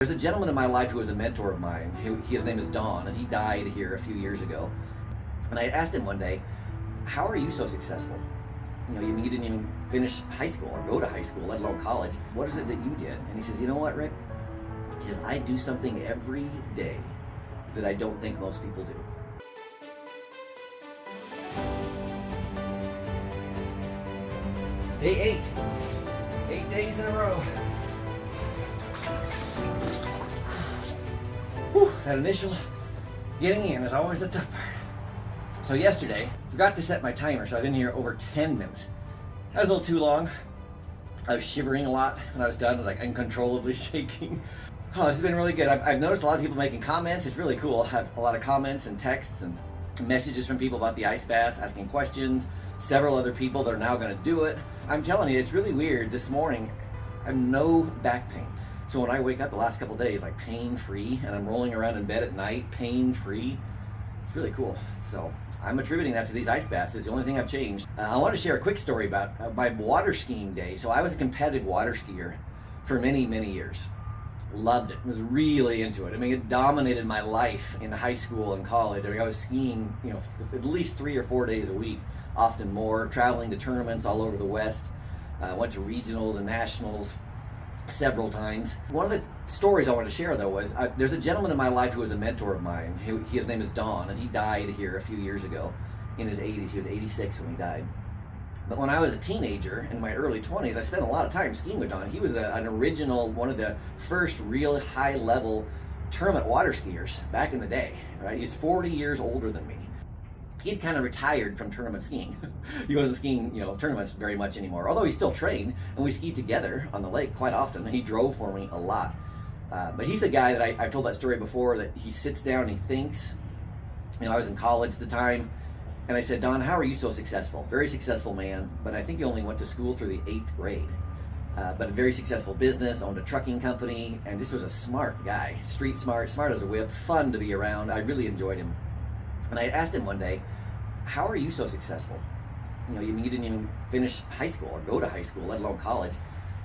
There's a gentleman in my life who was a mentor of mine. His name is Don, and he died here a few years ago. And I asked him one day, how are you so successful? You didn't even finish high school or go to high school, let alone college. What is it that you did? And he says, you know what, Rick? He says, I do something every day that I don't think most people do. Day 8. 8 days in a row. Whew, that initial getting in is always the tough part. So yesterday, forgot to set my timer, so I was in here over 10 minutes. That was a little too long. I was shivering a lot when I was done. I was like uncontrollably shaking. Oh, this has been really good. I've noticed a lot of people making comments. It's really cool. I have a lot of comments and texts and messages from people about the ice baths, asking questions. Several other people that are now going to do it. I'm telling you, it's really weird. This morning, I have no back pain. So when I wake up the last couple of days, like pain-free, and I'm rolling around in bed at night, pain-free, it's really cool. So I'm attributing that to these ice baths. It's the only thing I've changed. I want to share a quick story about my water skiing day. So I was a competitive water skier for many, many years. Loved it. Was really into it. I mean, it dominated my life in high school and college. I was skiing, at least 3 or 4 days a week, often more, traveling to tournaments all over the West. Went to regionals and nationals several times. One of the stories I want to share, though, was there's a gentleman in my life who was a mentor of mine. His name is Don, and he died here a few years ago in his 80s. He was 86 when he died. But when I was a teenager, in my early 20s, I spent a lot of time skiing with Don. He was an original, one of the first real high-level tournament water skiers back in the day, right? He's 40 years older than me. He'd kind of retired from tournament skiing. He wasn't skiing, tournaments very much anymore, although he still trained, and we skied together on the lake quite often. He drove for me a lot. But he's the guy that I've told that story before, that he sits down and he thinks. I was in college at the time, and I said, Don, how are you so successful? Very successful man, but I think you only went to school through the 8th grade. But a very successful business, owned a trucking company, and just was a smart guy. Street smart, smart as a whip, fun to be around. I really enjoyed him. And I asked him one day, how are you so successful? You didn't even finish high school or go to high school, let alone college,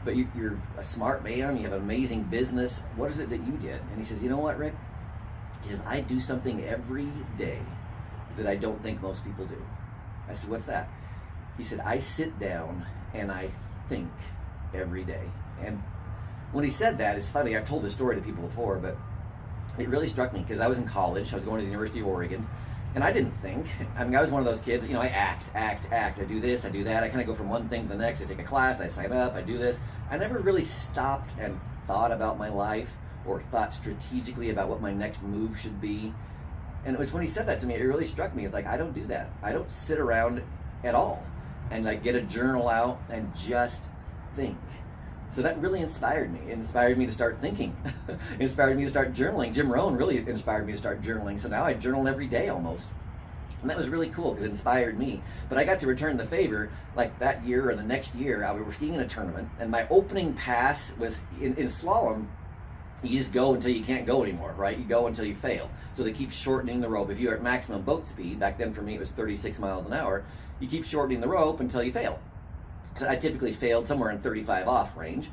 but you're a smart man, you have an amazing business. What is it that you did? And he says, you know what, Rick? He says, I do something every day that I don't think most people do. I said, what's that? He said, I sit down and I think every day. And when he said that, it's funny, I've told this story to people before, but it really struck me because I was in college. I was going to the University of Oregon, and I didn't think. I was one of those kids, I act. I do this, I do that. I kind of go from one thing to the next. I take a class, I sign up, I do this. I never really stopped and thought about my life or thought strategically about what my next move should be. And it was when he said that to me, it really struck me. It's like, I don't do that. I don't sit around at all and get a journal out and just think. So that really inspired me. It inspired me to start thinking. It inspired me to start journaling. Jim Rohn really inspired me to start journaling. So now I journal every day almost. And that was really cool because it inspired me. But I got to return the favor like that year or the next year. We were skiing in a tournament, and my opening pass was in slalom. You just go until you can't go anymore, right? You go until you fail. So they keep shortening the rope. If you're at maximum boat speed, back then for me it was 36 miles an hour, you keep shortening the rope until you fail. So I typically failed somewhere in 35 off range.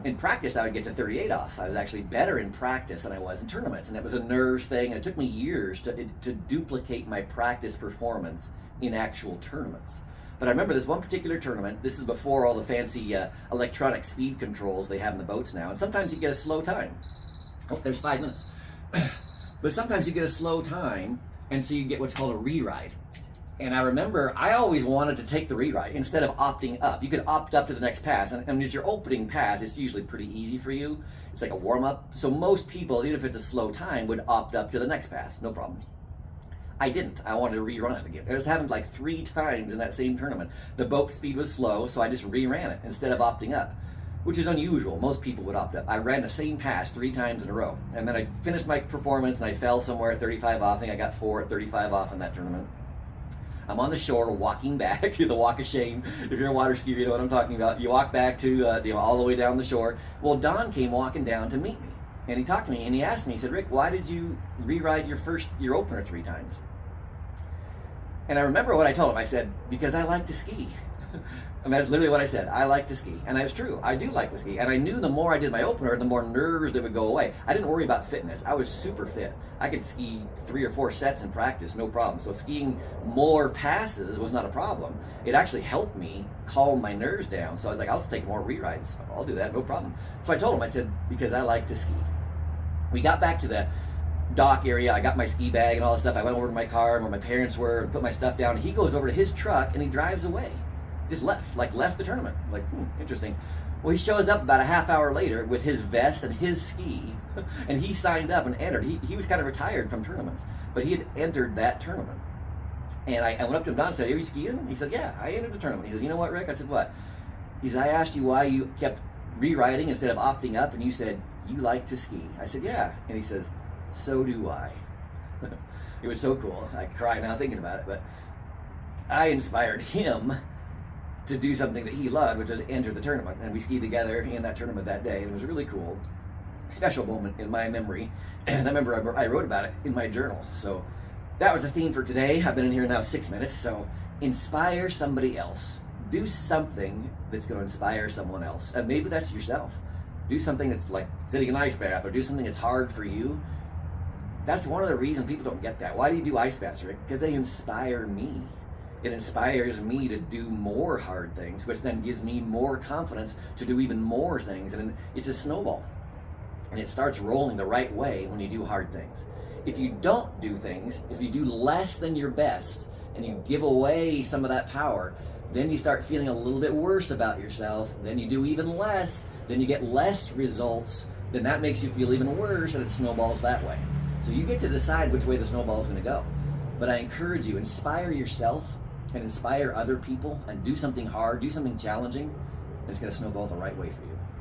In practice, I would get to 38 off. I was actually better in practice than I was in tournaments, and it was a nerves thing, and it took me years to duplicate my practice performance in actual tournaments. But I remember this one particular tournament. This is before all the fancy electronic speed controls they have in the boats now, and sometimes you get a slow time. Oh, there's 5 minutes. But sometimes you get a slow time, and so you get what's called a re-ride. And I remember I always wanted to take the rewrite instead of opting up. You could opt up to the next pass, and as your opening pass, it's usually pretty easy for you. It's like a warm-up. So most people, even if it's a slow time, would opt up to the next pass, no problem. I didn't. I wanted to rerun it again. It was happened like 3 times in that same tournament. The boat speed was slow, so I just reran it instead of opting up, which is unusual. Most people would opt up. I ran the same pass 3 times in a row, and then I finished my performance, and I fell somewhere at 35 off. I think I got 4 at 35 off in that tournament. I'm on the shore walking back, the walk of shame. If you're a water skier, you know what I'm talking about. You walk back to, all the way down the shore. Well, Don came walking down to meet me, and he talked to me, and he asked me, he said, Rick, why did you rewrite your opener 3 times? And I remember what I told him. I said, because I like to ski. And that's literally what I said. I like to ski. And that's true. I do like to ski. And I knew the more I did my opener, the more nerves that would go away. I didn't worry about fitness. I was super fit. I could ski 3 or 4 sets in practice, no problem. So skiing more passes was not a problem. It actually helped me calm my nerves down. So I was like, I'll just take more rerides. I'll do that, no problem. So I told him, I said, because I like to ski. We got back to the dock area. I got my ski bag and all that stuff. I went over to my car where my parents were and put my stuff down. He goes over to his truck and he drives away. Just left the tournament. Like, interesting. Well, he shows up about a half hour later with his vest and his ski, and he signed up and entered. He was kind of retired from tournaments, but he had entered that tournament. And I went up to him, Don, and said, are you skiing? He says, yeah, I entered the tournament. He says, you know what, Rick? I said, what? He said, I asked you why you kept rewriting instead of opting up, and you said, you like to ski. I said, yeah. And he says, so do I. It was so cool. I cry now thinking about it, but I inspired him to do something that he loved, which was enter the tournament. And we skied together in that tournament that day. And it was a really cool, special moment in my memory. And I remember I wrote about it in my journal. So that was the theme for today. I've been in here now 6 minutes. So inspire somebody else. Do something that's going to inspire someone else. And maybe that's yourself. Do something that's like sitting in an ice bath, or do something that's hard for you. That's one of the reasons people don't get that. Why do you do ice baths, Rick? Because they inspire me. It inspires me to do more hard things, which then gives me more confidence to do even more things. And it's a snowball. And it starts rolling the right way when you do hard things. If you don't do things, if you do less than your best, and you give away some of that power, then you start feeling a little bit worse about yourself. Then you do even less. Then you get less results. Then that makes you feel even worse, and it snowballs that way. So you get to decide which way the snowball is going to go. But I encourage you, inspire yourself and inspire other people, and do something hard, do something challenging, and it's going to snowball the right way for you.